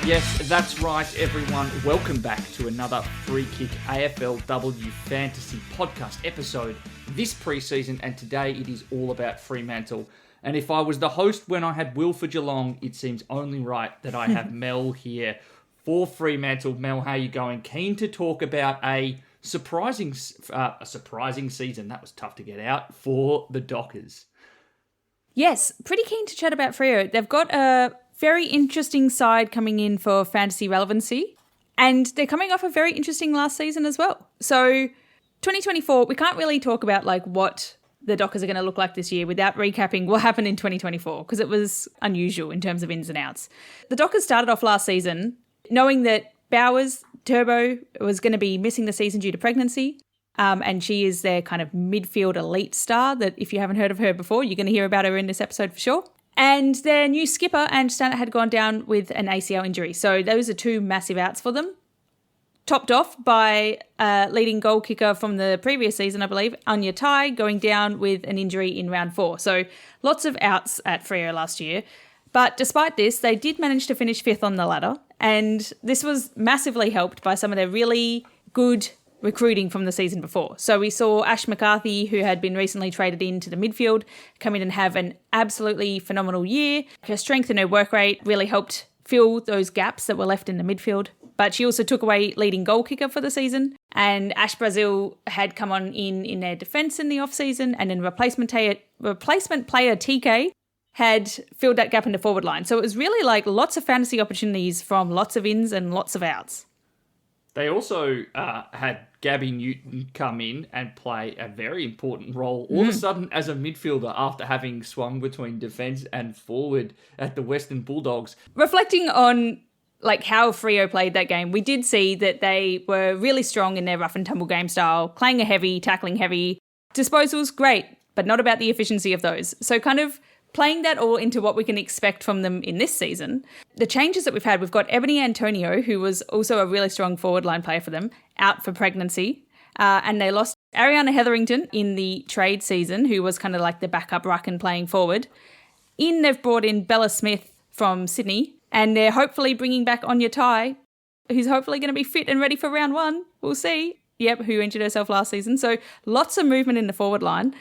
Yes, that's right, everyone. Welcome back to another Free Kick AFLW Fantasy Podcast episode this preseason, and today it is all about Fremantle. And if I was the host when I had Will for Geelong, it seems only right that I have Mel here for Fremantle. Mel, how are you going? Keen to talk about a surprising season, that was tough to get out, for the Dockers. Yes, pretty keen to chat about Freo. They've got a very interesting side coming in for fantasy relevancy, and they're coming off a very interesting last season as well. So 2024, we can't really talk about like what the Dockers are going to look like this year without recapping what happened in 2024, because it was unusual in terms of ins and outs. The Dockers started off last season knowing that Bowers, Turbo, was going to be missing the season due to pregnancy. And she is their kind of midfield elite star that if you haven't heard of her before, you're going to hear about her in this episode for sure. And their new skipper, Ange Stannett, had gone down with an ACL injury. So those are two massive outs for them. Topped off by leading goal kicker from the previous season, I believe, Anya Tai, going down with an injury in round 4. So lots of outs at Freo last year. But despite this, they did manage to finish 5th on the ladder. And this was massively helped by some of their really good recruiting from the season before. So we saw Ash McCarthy, who had been recently traded into the midfield, come in and have an absolutely phenomenal year. Her strength and her work rate really helped fill those gaps that were left in the midfield. But she also took away leading goal kicker for the season. And Ash Brazil had come on in their defence in the off-season, and then replacement player TK had filled that gap in the forward line. So it was really like lots of fantasy opportunities from lots of ins and lots of outs. They also had Gabby Newton come in and play a very important role all of a sudden as a midfielder after having swung between defence and forward at the Western Bulldogs. Reflecting on like how Freo played that game, we did see that they were really strong in their rough and tumble game style, playing a heavy, tackling heavy. Disposals, great, but not about the efficiency of those. So kind of playing that all into what we can expect from them in this season. The changes that we've had, we've got Ebony Antonio, who was also a really strong forward line player for them, out for pregnancy. And they lost Ariana Hetherington in the trade season, who was kind of like the backup ruck and playing forward. They've brought in Bella Smith from Sydney, and they're hopefully bringing back Anya Tai, who's hopefully going to be fit and ready for round 1. We'll see. Yep, who injured herself last season. So lots of movement in the forward line.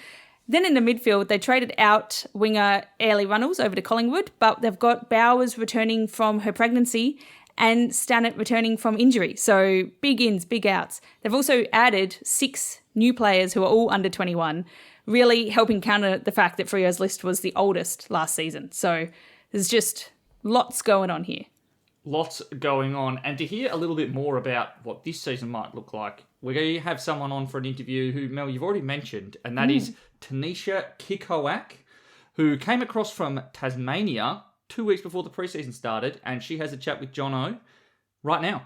Then in the midfield, they traded out winger Ailey Runnels over to Collingwood, but they've got Bowers returning from her pregnancy and Stannett returning from injury. So big ins, big outs. They've also added 6 new players who are all under 21, really helping counter the fact that Freo's list was the oldest last season. So there's just lots going on here. Lots going on. And to hear a little bit more about what this season might look like, we're going to have someone on for an interview who, Mel, you've already mentioned, and that is Tunisha Kikoak, who came across from Tasmania 2 weeks before the preseason started, and she has a chat with Jono right now.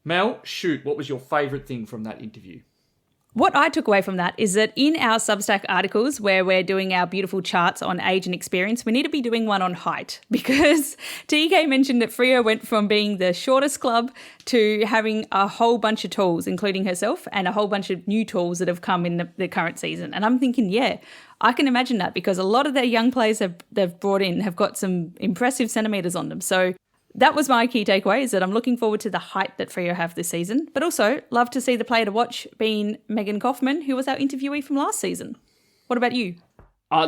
Mel, shoot, what was your favourite thing from that interview? What I took away from that is that in our Substack articles where we're doing our beautiful charts on age and experience, we need to be doing one on height because TK mentioned that Freo went from being the shortest club to having a whole bunch of tools, including herself, and a whole bunch of new tools that have come in the current season. And I'm thinking, yeah, I can imagine that because a lot of their young players they've brought in have got some impressive centimetres on them. So that was my key takeaway, is that I'm looking forward to the height that Freo have this season, but also love to see the player to watch being Megan Kaufman, who was our interviewee from last season. What about you?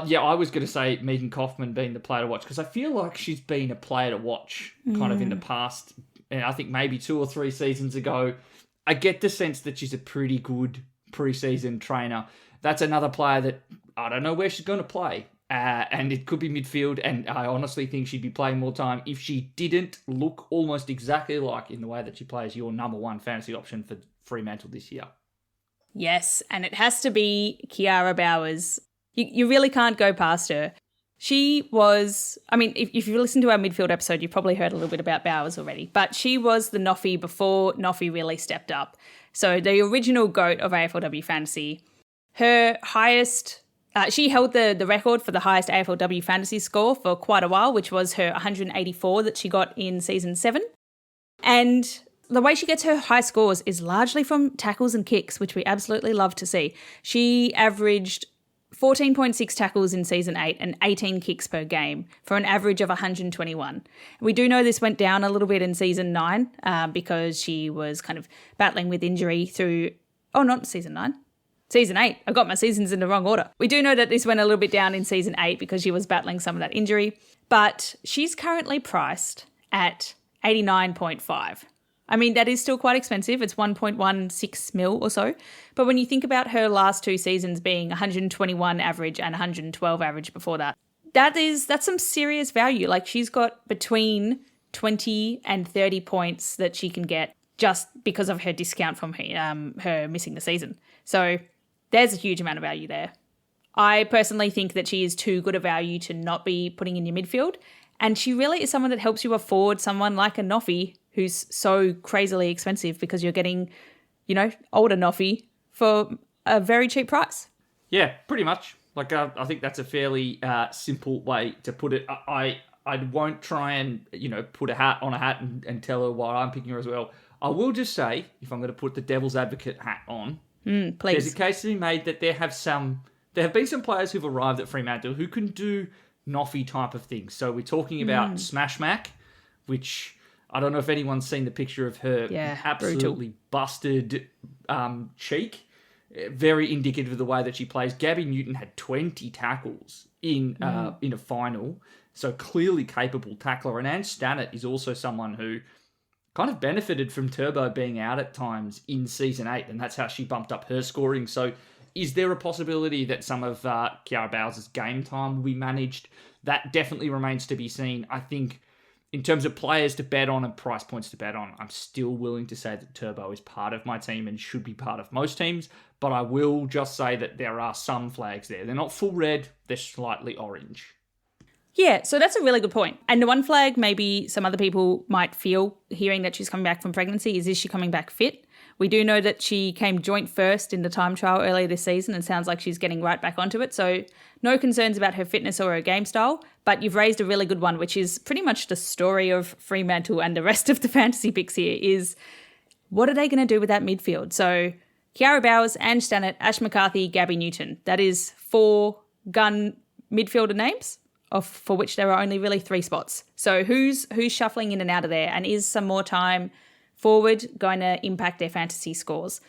Yeah, I was going to say Megan Kaufman being the player to watch because I feel like she's been a player to watch kind of in the past. And I think maybe 2 or 3 seasons ago, I get the sense that she's a pretty good preseason trainer. That's another player that I don't know where she's going to play. And it could be midfield, and I honestly think she'd be playing more time if she didn't look almost exactly like in the way that she plays your number one fantasy option for Fremantle this year. Yes, and it has to be Kiara Bowers. You really can't go past her. She was, I mean, if you listen to our midfield episode, you've probably heard a little bit about Bowers already, but she was the Noffy before Noffy really stepped up. So the original GOAT of AFLW Fantasy, her highest... she held the record for the highest AFLW fantasy score for quite a while, which was her 184 that she got in season 7. And the way she gets her high scores is largely from tackles and kicks, which we absolutely love to see. She averaged 14.6 tackles in season 8 and 18 kicks per game for an average of 121. We do know this went down a little bit in season 9 because she was kind of battling with injury through... Oh, not season 9. Season 8. I got my seasons in the wrong order. We do know that this went a little bit down in season 8 because she was battling some of that injury, but she's currently priced at 89.5. I mean, that is still quite expensive. It's 1.16 mil or so. But when you think about her last 2 seasons being 121 average and 112 average before that, that's some serious value. Like, she's got between 20 and 30 points that she can get just because of her discount from her missing the season. So there's a huge amount of value there. I personally think that she is too good a value to not be putting in your midfield. And she really is someone that helps you afford someone like a Noffy who's so crazily expensive because you're getting, older Noffy for a very cheap price. Yeah, pretty much. Like, I think that's a fairly simple way to put it. I won't try and, put a hat on a hat and tell her why I'm picking her as well. I will just say, if I'm going to put the devil's advocate hat on, please. There's a case to be made that there have been some players who've arrived at Fremantle who can do Noffy type of things. So we're talking about Smash Mac, which I don't know if anyone's seen the picture of her absolutely brutal. Busted cheek. Very indicative of the way that she plays. Gabby Newton had 20 tackles in a final, so clearly capable tackler. And Ange Stannett is also someone who kind of benefited from Turbo being out at times in season 8, and that's how she bumped up her scoring. So is there a possibility that some of Kiara Bowers' game time will be managed? That definitely remains to be seen. I think in terms of players to bet on and price points to bet on, I'm still willing to say that Turbo is part of my team and should be part of most teams, but I will just say that there are some flags there. They're not full red, they're slightly orange. Yeah, so that's a really good point. And the one flag maybe some other people might feel hearing that she's coming back from pregnancy is she coming back fit? We do know that she came joint first in the time trial earlier this season and sounds like she's getting right back onto it. So no concerns about her fitness or her game style, but you've raised a really good one, which is pretty much the story of Fremantle and the rest of the fantasy picks here is what are they going to do with that midfield? So Kiara Bowers, Ange Stannett, Ash McCarthy, Gabby Newton. That is 4 gun midfielder names. For which there are only really 3 spots. So who's shuffling in and out of there, and is some more time forward going to impact their fantasy scores?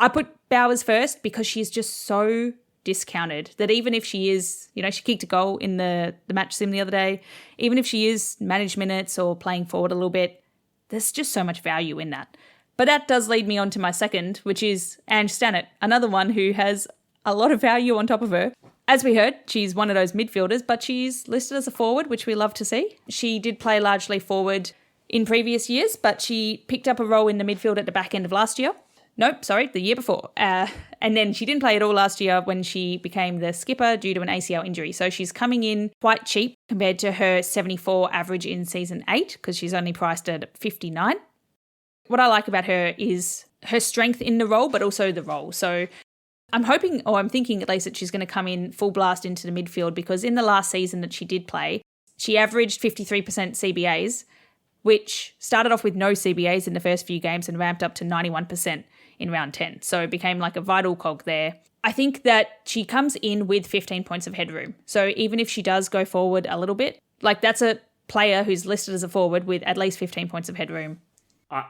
I put Bowers first because she's just so discounted that even if she is, she kicked a goal in the match sim the other day, even if she is managed minutes or playing forward a little bit, there's just so much value in that. But that does lead me on to my second, which is Ange Stannett, another one who has a lot of value on top of her. As we heard, she's one of those midfielders, but she's listed as a forward, which we love to see. She did play largely forward in previous years, but she picked up a role in the midfield at the back end of last year. Nope, sorry, the year before. And then she didn't play at all last year when she became the skipper due to an ACL injury. So she's coming in quite cheap compared to her 74 average in season 8 because she's only priced at 59. what I like about her is her strength in the role, but also the role. So I'm hoping, or I'm thinking at least, that she's going to come in full blast into the midfield, because in the last season that she did play, she averaged 53% CBAs, which started off with no CBAs in the first few games and ramped up to 91% in round 10. So it became like a vital cog there. I think that she comes in with 15 points of headroom. So even if she does go forward a little bit, like that's a player who's listed as a forward with at least 15 points of headroom.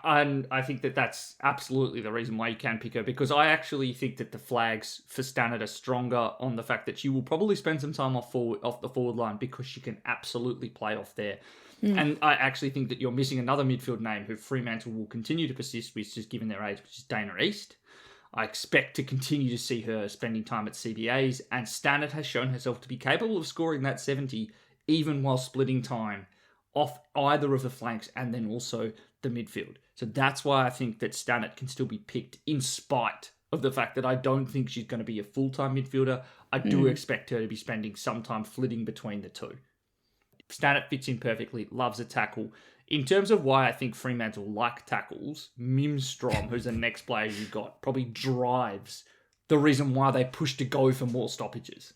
And I think that that's absolutely the reason why you can pick her, because I actually think that the flags for Stannard are stronger on the fact that she will probably spend some time off the forward line, because she can absolutely play off there. And I actually think that you're missing another midfield name who Fremantle will continue to persist with, just given their age, which is Dana East. I expect to continue to see her spending time at CBAs, and Stannard has shown herself to be capable of scoring that 70 even while splitting time off either of the flanks and then also the midfield. So that's why I think that Stannard can still be picked, in spite of the fact that I don't think she's going to be a full-time midfielder. I do expect her to be spending some time flitting between the two. Stannard fits in perfectly, loves a tackle. In terms of why I think Fremantle like tackles, Mimstrom, who's the next player you got, probably drives the reason why they push to go for more stoppages.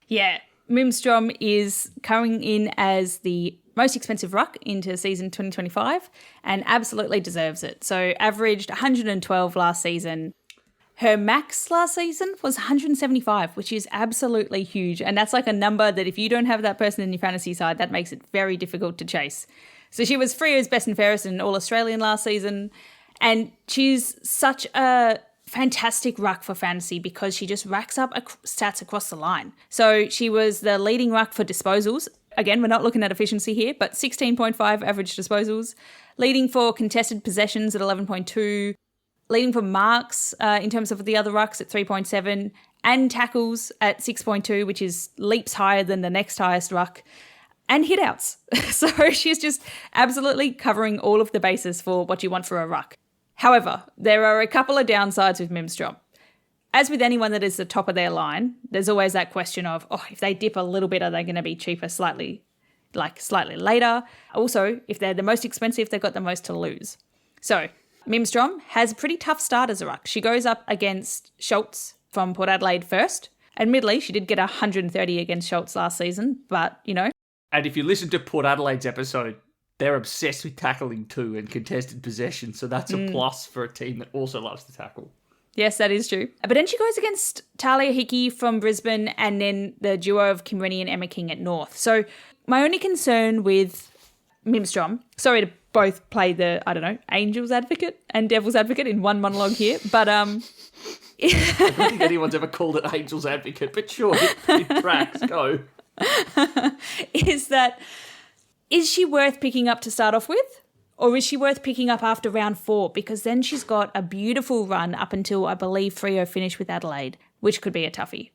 Yeah, Mimstrom is coming in as the most expensive ruck into season 2025 and absolutely deserves it. So averaged 112 last season. Her max last season was 175, which is absolutely huge. And that's like a number that if you don't have that person in your fantasy side, that makes it very difficult to chase. So she was Freo's best and fairest in All-Australian last season. And she's such a fantastic ruck for fantasy because she just racks up stats across the line. So she was the leading ruck for disposals. Again, we're not looking at efficiency here, but 16.5 average disposals. Leading for contested possessions at 11.2. Leading for marks in terms of the other rucks at 3.7, and tackles at 6.2, which is leaps higher than the next highest ruck, and hitouts. So she's just absolutely covering all of the bases for what you want for a ruck. However, there are a couple of downsides with Mimstrom. As with anyone that is the top of their line, there's always that question of, if they dip a little bit, are they going to be cheaper slightly later? Also, if they're the most expensive, they've got the most to lose. So Mimstrom has a pretty tough start as a ruck. She goes up against Schultz from Port Adelaide first. Admittedly, she did get 130 against Schultz last season, but, And if you listen to Port Adelaide's episode, they're obsessed with tackling too and contested possession, so that's a plus for a team that also loves to tackle. Yes, that is true. But then she goes against Talia Hickey from Brisbane and then the duo of Kim Rennie and Emma King at North. So my only concern with Mimstrom, sorry to both play the, angel's advocate and devil's advocate in one monologue here, but I don't think anyone's ever called it angel's advocate, but sure, it tracks, go. Is she worth picking up to start off with? Or is she worth picking up after round 4? Because then she's got a beautiful run up until, I believe, Freo finished with Adelaide, which could be a toughie.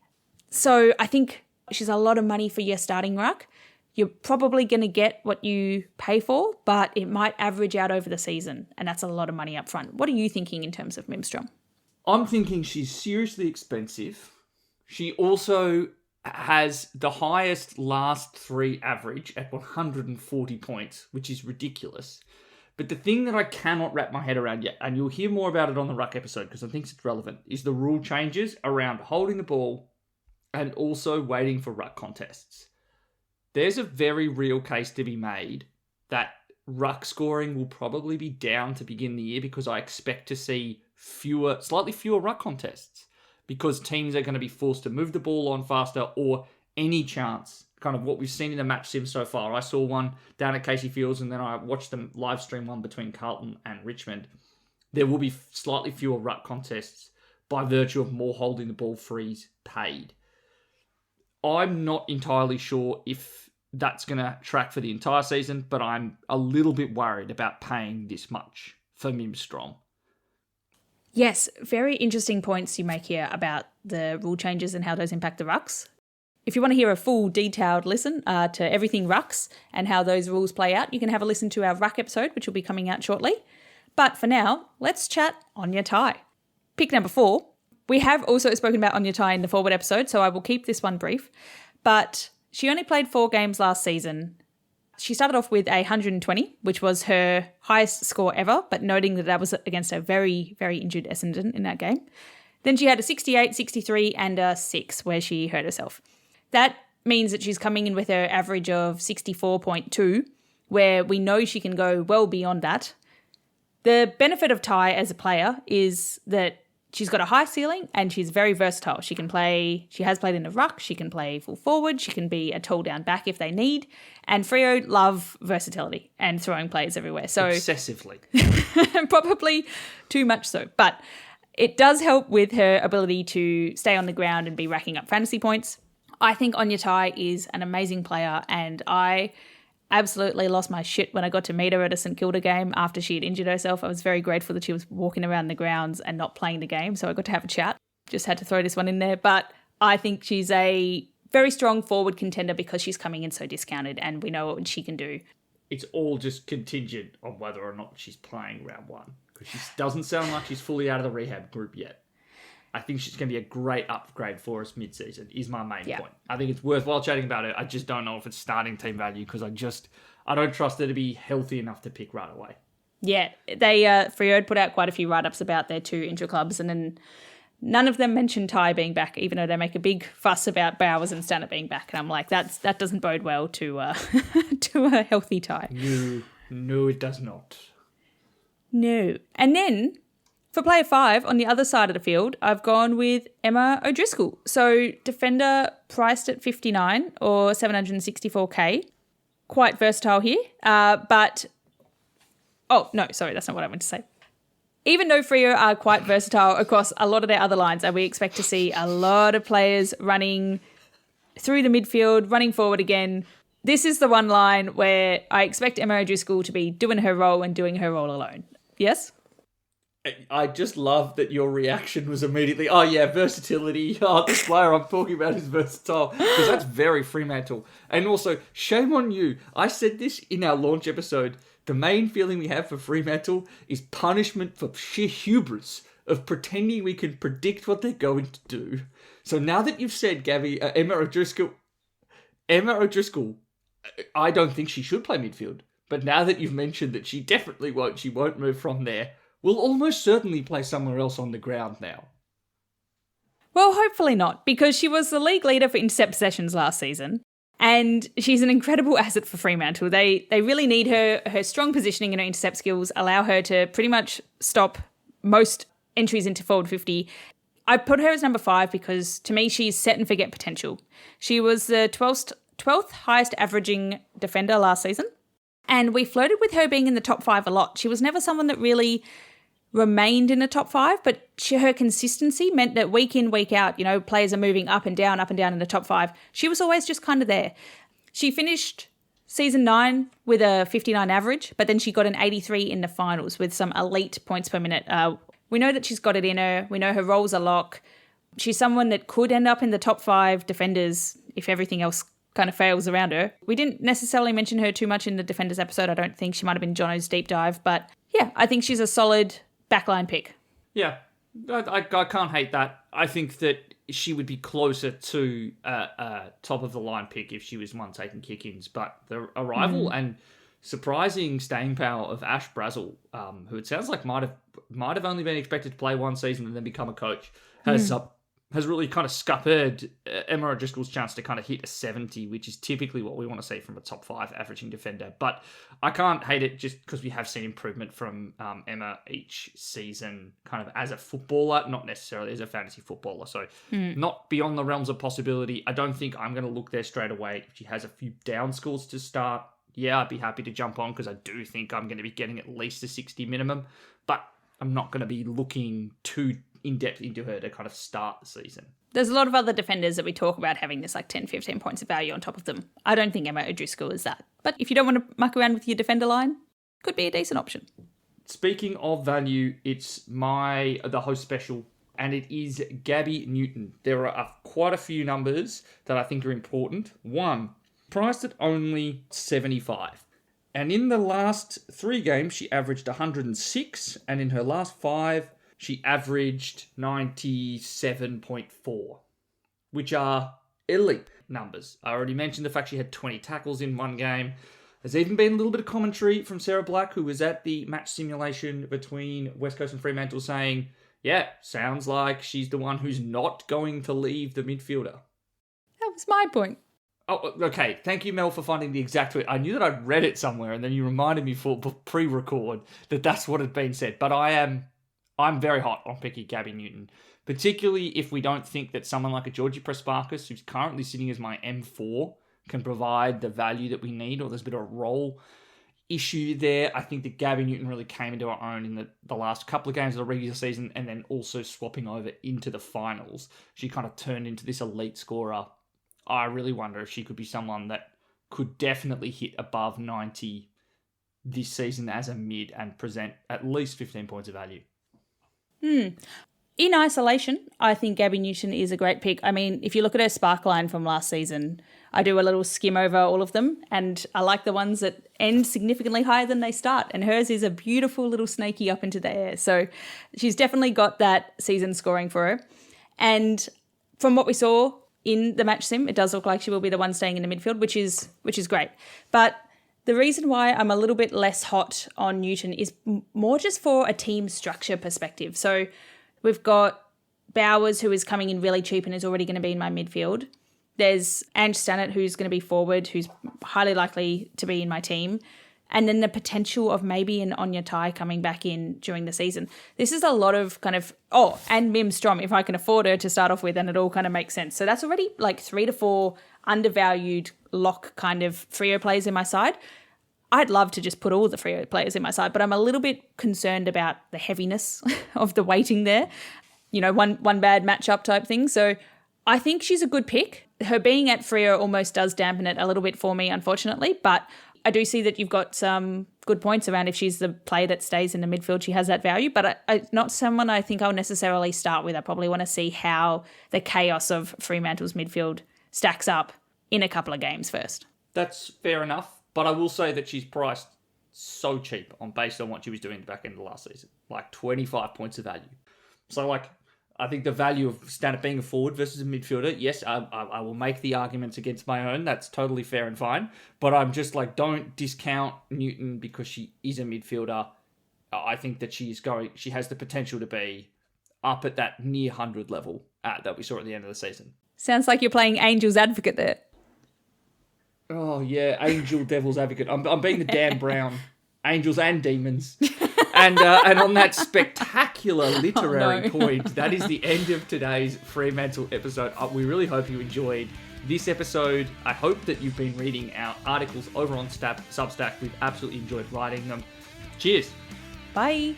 So I think she's a lot of money for your starting ruck. You're probably going to get what you pay for, but it might average out over the season, and that's a lot of money up front. What are you thinking in terms of Mimstrom? I'm thinking she's seriously expensive. She also has the highest last 3 average at 140 points, which is ridiculous. But the thing that I cannot wrap my head around yet, and you'll hear more about it on the ruck episode because I think it's relevant, is the rule changes around holding the ball and also waiting for ruck contests. There's a very real case to be made that ruck scoring will probably be down to begin the year because I expect to see slightly fewer ruck contests because teams are going to be forced to move the ball on faster or any chance, kind of what we've seen in the match sim so far. I saw one down at Casey Fields and then I watched them live stream one between Carlton and Richmond. There will be slightly fewer ruck contests by virtue of more holding the ball frees paid. I'm not entirely sure if that's going to track for the entire season, but I'm a little bit worried about paying this much for Mimstrom. Yes, very interesting points you make here about the rule changes and how those impact the rucks. If you want to hear a full detailed listen to everything rucks and how those rules play out, you can have a listen to our ruck episode, which will be coming out shortly. But for now, let's chat Anya Tai. Pick number 4. We have also spoken about Anya Tai in the forward episode, so I will keep this one brief. But she only played 4 games last season. She started off with 120, which was her highest score ever, but noting that was against a very, very injured Essendon in that game. Then she had a 68, 63, and a 6 where she hurt herself. That means that she's coming in with her average of 64.2, where we know she can go well beyond that. The benefit of Ty as a player is that she's got a high ceiling and she's very versatile. She has played in the ruck, she can play full forward, she can be a tall down back if they need. And Freo love versatility and throwing players everywhere. So excessively. Probably too much so. But it does help with her ability to stay on the ground and be racking up fantasy points. I think Anya Tai is an amazing player, and I absolutely lost my shit when I got to meet her at a St Kilda game after she had injured herself. I was very grateful that she was walking around the grounds and not playing the game, so I got to have a chat. Just had to throw this one in there. But I think she's a very strong forward contender because she's coming in so discounted and we know what she can do. It's all just contingent on whether or not she's playing round one, because she doesn't sound like she's fully out of the rehab group yet. I think she's going to be a great upgrade for us mid-season, is my main point. I think it's worthwhile chatting about it. I just don't know if it's starting team value because I don't trust her to be healthy enough to pick right away. Yeah, they Freo put out quite a few write-ups about their 2 intra-clubs, and then none of them mentioned Ty being back, even though they make a big fuss about Bowers and Stannard being back. And I'm like, that doesn't bode well to to a healthy Ty. No, it does not. No. And then for player 5, on the other side of the field, I've gone with Emma O'Driscoll. So defender priced at 59 or 764k. Quite versatile here. But that's not what I meant to say. Even though Freo are quite versatile across a lot of their other lines, and we expect to see a lot of players running through the midfield, running forward again, this is the one line where I expect Emma O'Driscoll to be doing her role and doing her role alone. Yes? I just love that your reaction was immediately, oh yeah, versatility. Oh, this player I'm talking about is versatile. Because that's very Fremantle. And also, shame on you. I said this in our launch episode. The main feeling we have for Fremantle is punishment for sheer hubris of pretending we can predict what they're going to do. So now that you've said, Gabby, Emma O'Driscoll, I don't think she should play midfield. But now that you've mentioned that she definitely won't, she won't move from there, will almost certainly play somewhere else on the ground now. Well, hopefully not, because she was the league leader for intercept possessions last season, and she's an incredible asset for Fremantle. They really need her. Her strong positioning and her intercept skills allow her to pretty much stop most entries into forward 50. I put her as number 5 because, to me, she's set and forget potential. She was the 12th highest averaging defender last season, and we flirted with her being in the top 5 a lot. She was never someone that really remained in the top 5, but her consistency meant that week in, week out, players are moving up and down in the top 5. She was always just kind of there. She finished season 9 with a 59 average, but then she got an 83 in the finals with some elite points per minute. We know that she's got it in her. We know her role's a lock. She's someone that could end up in the top 5 defenders if everything else kind of fails around her. We didn't necessarily mention her too much in the defenders episode. I don't think. She might have been Jono's deep dive, but yeah, I think she's a solid backline pick. Yeah, I can't hate that. I think that she would be closer to a top of the line pick if she was one taking kick-ins, but the arrival and surprising staying power of Ash Brazel, who it sounds like might have only been expected to play one season and then become a coach, has really kind of scuppered Emma O'Driscoll's chance to kind of hit a 70, which is typically what we want to see from a top 5 averaging defender. But I can't hate it just because we have seen improvement from Emma each season, kind of as a footballer, not necessarily as a fantasy footballer. So not beyond the realms of possibility. I don't think I'm going to look there straight away. If she has a few down scores to start, yeah, I'd be happy to jump on because I do think I'm going to be getting at least a 60 minimum. But I'm not going to be looking too in-depth into her to kind of start the season. There's a lot of other defenders that we talk about having this 10, 15 points of value on top of them. I don't think Emma O'Driscoll is that. But if you don't want to muck around with your defender line, could be a decent option. Speaking of value, it's the host special, and it is Gabby Newton. There are quite a few numbers that I think are important. 1, priced at only 75. And in the last 3 games, she averaged 106, and in her last 5, she averaged 97.4, which are elite numbers. I already mentioned the fact she had 20 tackles in one game. There's even been a little bit of commentary from Sarah Black, who was at the match simulation between West Coast and Fremantle, saying, yeah, sounds like she's the one who's not going to leave the midfielder. That was my point. Oh, okay. Thank you, Mel, for finding the exact tweet. I knew that I'd read it somewhere, and then you reminded me for pre-record that that's what had been said. But I'm very hot on picking Gabby Newton, particularly if we don't think that someone like a Georgie Prespakis, who's currently sitting as my M4, can provide the value that we need, or there's a bit of a role issue there. I think that Gabby Newton really came into her own in the last couple of games of the regular season, and then also swapping over into the finals. She kind of turned into this elite scorer. I really wonder if she could be someone that could definitely hit above 90 this season as a mid and present at least 15 points of value. In isolation, I think Gabby Newton is a great pick. I mean, if you look at her spark line from last season, I do a little skim over all of them, and I like the ones that end significantly higher than they start. And hers is a beautiful little snaky up into the air. So she's definitely got that season scoring for her. And from what we saw in the match sim, it does look like she will be the one staying in the midfield, which is great. But the reason why I'm a little bit less hot on Newton is more just for a team structure perspective. So we've got Bowers, who is coming in really cheap and is already going to be in my midfield. There's Ange Stannett, who's going to be forward, who's highly likely to be in my team. And then the potential of maybe an Anya Tai coming back in during the season. This is a lot of kind of, and Mim Strom, if I can afford her to start off with, and it all kind of makes sense. So that's already like 3 to 4 undervalued lock kind of Freo players in my side. I'd love to just put all the Freo players in my side, but I'm a little bit concerned about the heaviness of the weighting there. You know, one bad matchup type thing. So I think she's a good pick. Her being at Freo almost does dampen it a little bit for me, unfortunately, but I do see that you've got some good points around if she's the player that stays in the midfield, she has that value, but not someone I think I'll necessarily start with. I probably want to see how the chaos of Fremantle's midfield stacks up in a couple of games first. That's fair enough, but I will say that she's priced so cheap based on what she was doing at the back end of the last season, like 25 points of value. So, I think the value of Stannett being a forward versus a midfielder, yes, I will make the arguments against my own. That's totally fair and fine. But I'm just don't discount Newton because she is a midfielder. I think that she has the potential to be up at that near 100 level that we saw at the end of the season. Sounds like you're playing Angel's advocate there. Oh, yeah, Angel Devil's advocate. I'm being the Dan Brown, Angels and Demons. And on that spectacular literary point, that is the end of today's Fremantle episode. We really hope you enjoyed this episode. I hope that you've been reading our articles over on Substack. We've absolutely enjoyed writing them. Cheers. Bye.